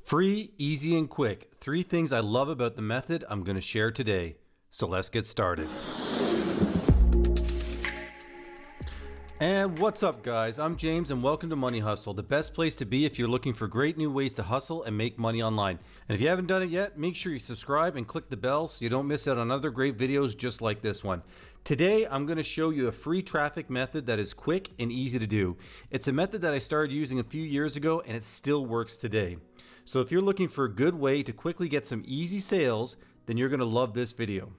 Free, easy, and quick. 3 things I love about the method I'm going to share today. So let's get started. And what's up, guys? I'm James and welcome to Money Hustle, the best place to be if you're looking for great new ways to hustle and make money online. And if you haven't done it yet, make sure you subscribe and click the bell so you don't miss out on other great videos just like this one. Today, I'm going to show you a free traffic method that is quick and easy to do. It's a method that I started using a few years ago and it still works today. So if you're looking for a good way to quickly get some easy sales, then you're going to love this video.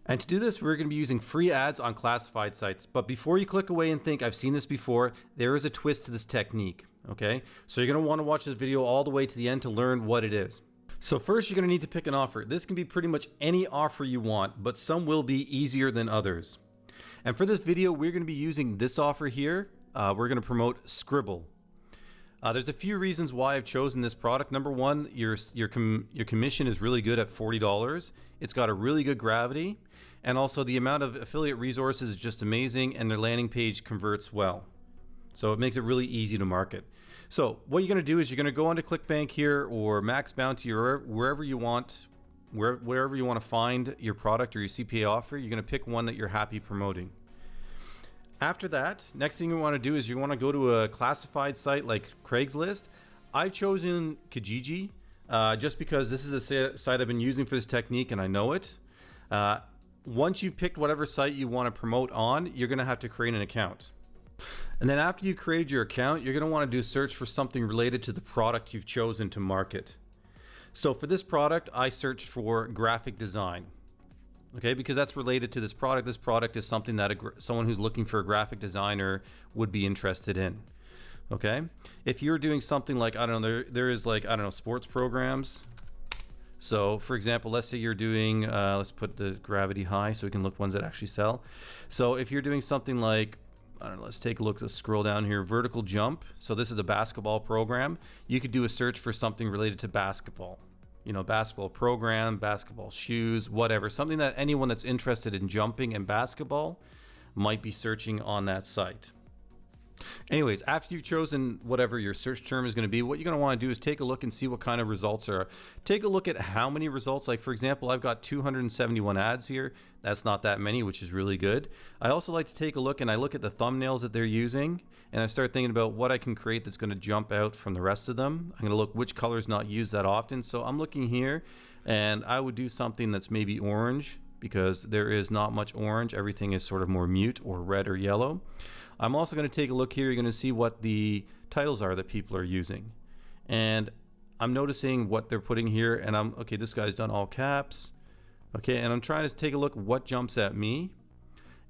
And to do this, we're going to be using free ads on classified sites. But before you click away and think, I've seen this before, there is a twist to this technique, okay? So you're going to want to watch this video all the way to the end to learn what it is. So first, you're going to need to pick an offer. This can be pretty much any offer you want, but some will be easier than others. And for this video, we're going to be using this offer here. We're going to promote Scribble. There's a few reasons why I've chosen this product. Number one, your commission is really good at $40. It's got a really good gravity, and also the amount of affiliate resources is just amazing, and their landing page converts well. So it makes it really easy to market. So what you're going to do is you're going to go onto ClickBank here or Max Bounty or wherever you want, wherever you want to find your product or your CPA offer. You're going to pick one that you're happy promoting. After that, next thing you want to do is you want to go to a classified site like Craigslist. I've chosen Kijiji just because this is a site I've been using for this technique and I know it. Once you've picked whatever site you want to promote on, you're going to have to create an account. And then after you've created your account, you're going to want to do a search for something related to the product you've chosen to market. So for this product, I searched for graphic design. Okay, because that's related to this product. This product is something that someone who's looking for a graphic designer would be interested in. Okay, if you're doing something like, I don't know, there is like, I don't know, sports programs. So for example, let's say you're doing, let's put the gravity high so we can look ones that actually sell. So if you're doing something like, I don't know, let's take a look, let's scroll down here, vertical jump. So this is a basketball program. You could do a search for something related to basketball. You know, basketball program, basketball shoes, whatever, something that anyone that's interested in jumping and basketball might be searching on that site. Anyways, after you've chosen whatever your search term is going to be, what you're going to want to do is take a look and see what kind of results are. Take a look at how many results. Like for example, I've got 271 ads here. That's not that many, which is really good. I also like to take a look and I look at the thumbnails that they're using and I start thinking about what I can create that's going to jump out from the rest of them. I'm going to look which color is not used that often. So I'm looking here and I would do something that's maybe orange because there is not much orange. Everything is sort of more mute or red or yellow. I'm also going to take a look here. You're going to see what the titles are that people are using. And I'm noticing what they're putting here and okay, this guy's done all caps. Okay, and I'm trying to take a look what jumps at me.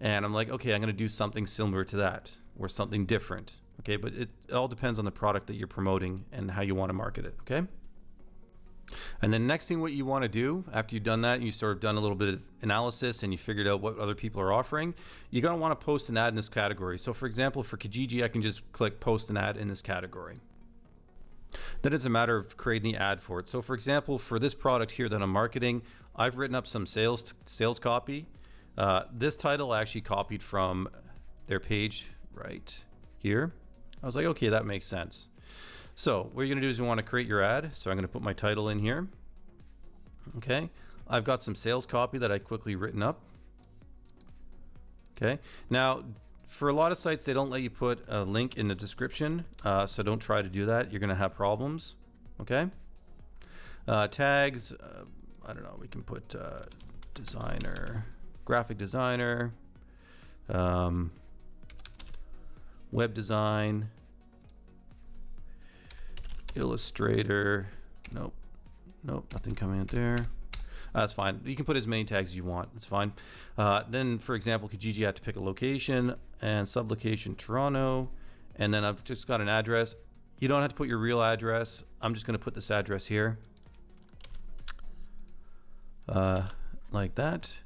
And I'm like, okay, I'm going to do something similar to that or something different. Okay, but it all depends on the product that you're promoting and how you want to market it. Okay. And then next thing what you want to do after you've done that, you sort of done a little bit of analysis and you figured out what other people are offering, you're going to want to post an ad in this category. So for example, for Kijiji, I can just click post an ad in this category. Then it's a matter of creating the ad for it. So for example, for this product here that I'm marketing, I've written up some sales copy. This title I actually copied from their page right here. I was like, okay, that makes sense. So what you're going to do is you want to create your ad. So I'm going to put my title in here. Okay. I've got some sales copy that I quickly written up. Okay. Now, for a lot of sites, they don't let you put a link in the description. So don't try to do that. You're going to have problems. Okay. Tags. I don't know. We can put designer, graphic designer, web design, Illustrator. Nope, nothing coming out there. That's fine. You can put as many tags as you want. It's fine. Then, for example, Kijiji, you have to pick a location and sublocation Toronto. And then I've just got an address. You don't have to put your real address. I'm just going to put this address here. Like that.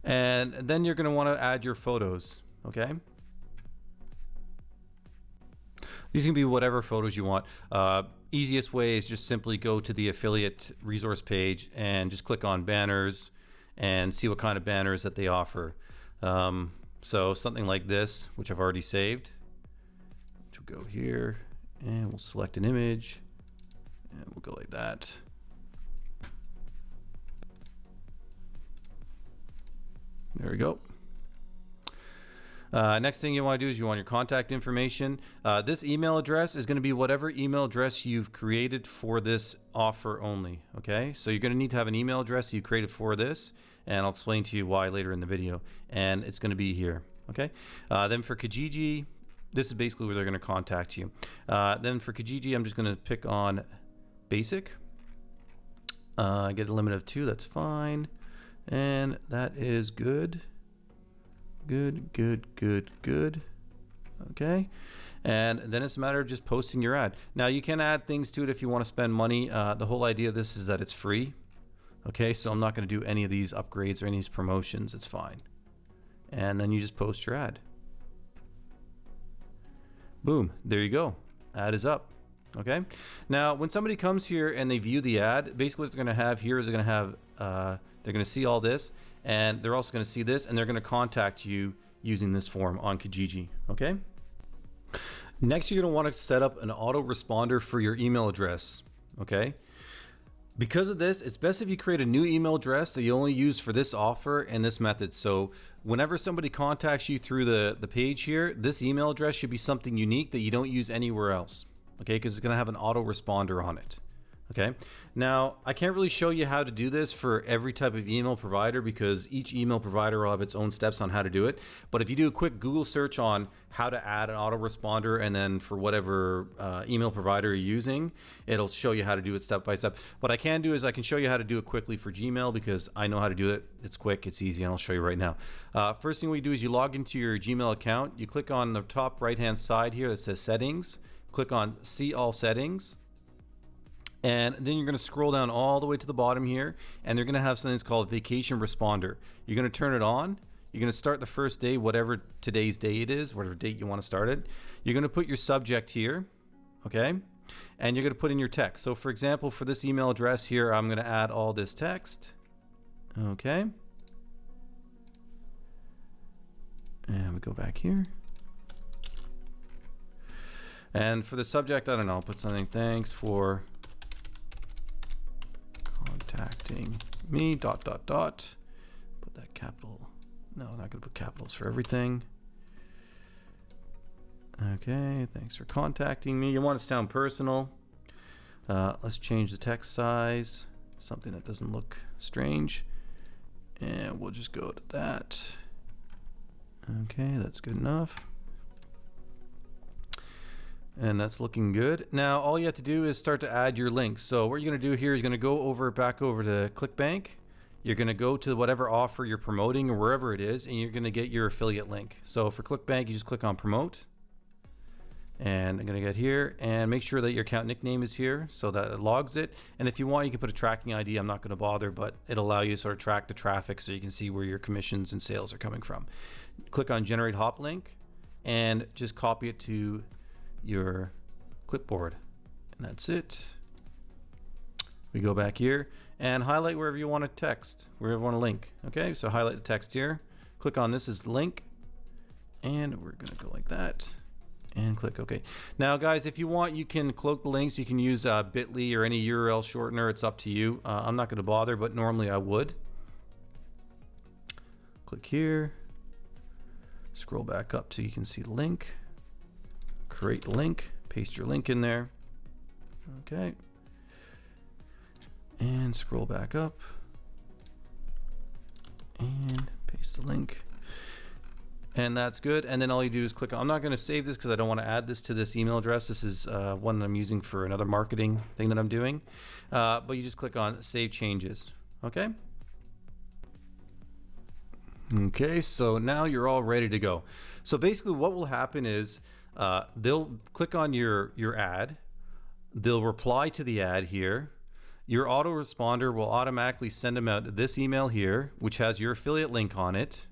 And then you're going to want to add your photos. Okay. These can be whatever photos you want. Easiest way is just simply go to the affiliate resource page and just click on banners and see what kind of banners that they offer. So something like this, which I've already saved, which will go here and we'll select an image, and we'll go like that. There we go. Next thing you want to do is you want your contact information. This email address is going to be whatever email address you've created for this offer only. Okay, so you're going to need to have an email address you created for this, and I'll explain to you why later in the video. And it's going to be here. Okay, then for Kijiji, this is basically where they're going to contact you. Then for Kijiji, I'm just going to pick on basic. Get a limit of 2. That's fine, and that is good. Good. Okay, and then it's a matter of just posting your ad. Now you can add things to it if you want to spend money. The whole idea of this is that it's free. Okay, so I'm not going to do any of these upgrades or any of these promotions. It's fine. And then you just post your ad. Boom, there you go. Ad is up. Okay, now when somebody comes here and they view the ad, basically what they're going to have here is they're going to have they're going to see all this, and they're also going to see this, and they're going to contact you using this form on Kijiji. Okay, next you're going to want to set up an autoresponder for your email address. Okay, because of this, it's best if you create a new email address that you only use for this offer and this method. So whenever somebody contacts you through the page here, this email address should be something unique that you don't use anywhere else. Okay, because it's going to have an autoresponder on it. Okay, now I can't really show you how to do this for every type of email provider because each email provider will have its own steps on how to do it. But if you do a quick Google search on how to add an autoresponder, and then for whatever email provider you're using, it'll show you how to do it step by step. What I can do is I can show you how to do it quickly for Gmail because I know how to do it. It's quick, it's easy, and I'll show you right now. First thing we do is you log into your Gmail account. You click on the top right hand side here that says settings. Click on see all settings. And then you're going to scroll down all the way to the bottom here, and they're going to have something that's called vacation responder. You're going to turn it on. You're going to start the first day, whatever today's date is, whatever date you want to start it. You're going to put your subject here, okay? And you're going to put in your text. So for example, for this email address here, I'm going to add all this text, okay? And we go back here. And for the subject, I don't know, I'll put something, thanks for contacting me, ... Put that capital. No, I'm not going to put capitals for everything. Okay, thanks for contacting me. You want to sound personal. Let's change the text size, something that doesn't look strange. And we'll just go to that. Okay, that's good enough. And that's looking good. Now all you have to do is start to add your links. So what you're going to do here is you're going to go back over to ClickBank. You're going to go to whatever offer you're promoting or wherever it is, and you're going to get your affiliate link. So for ClickBank, you just click on promote. And I'm going to get here and make sure that your account nickname is here so that it logs it. And if you want, you can put a tracking ID. I'm not going to bother, but it'll allow you to sort of track the traffic so you can see where your commissions and sales are coming from. Click on generate hop link and just copy it to your clipboard, and that's it. We go back here and highlight wherever you want to text, wherever you want to link. Okay, so highlight the text here, click on this as link, and we're going to go like that and click OK. Now guys, if you want, you can cloak the links. You can use bit.ly or any URL shortener. It's up to you. I'm not going to bother, but normally I would. Click here, scroll back up so you can see the link. Create link, paste your link in there. Okay. And scroll back up and paste the link. And that's good. And then all you do is click on, I'm not going to save this because I don't want to add this to this email address. This is one that I'm using for another marketing thing that I'm doing. But you just click on save changes. Okay. Okay, so now you're all ready to go. So basically what will happen is they'll click on your ad, they'll reply to the ad here. Your autoresponder will automatically send them out this email here, which has your affiliate link on it.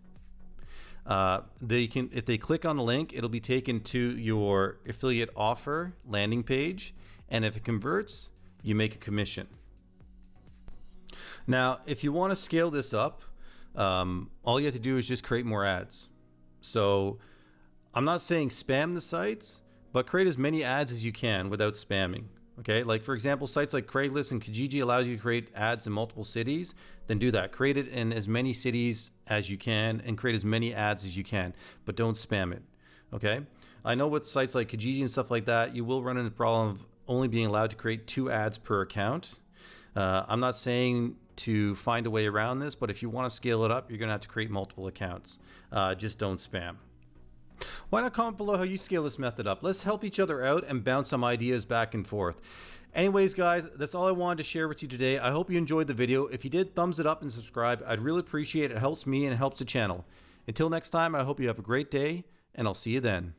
If they click on the link, it'll be taken to your affiliate offer landing page, and if it converts, you make a commission. Now, if you want to scale this up, all you have to do is just create more ads. So I'm not saying spam the sites, but create as many ads as you can without spamming. Okay, like for example, sites like Craigslist and Kijiji allows you to create ads in multiple cities. Then do that. Create it in as many cities as you can and create as many ads as you can, but don't spam it. Okay, I know with sites like Kijiji and stuff like that, you will run into the problem of only being allowed to create 2 ads per account. I'm not saying to find a way around this, but if you want to scale it up, you're going to have to create multiple accounts. Just don't spam. Why not comment below how you scale this method up? Let's help each other out and bounce some ideas back and forth. Anyways, guys, that's all I wanted to share with you today. I hope you enjoyed the video. If you did, thumbs it up and subscribe. I'd really appreciate it. It helps me and it helps the channel. Until next time, I hope you have a great day, and I'll see you then.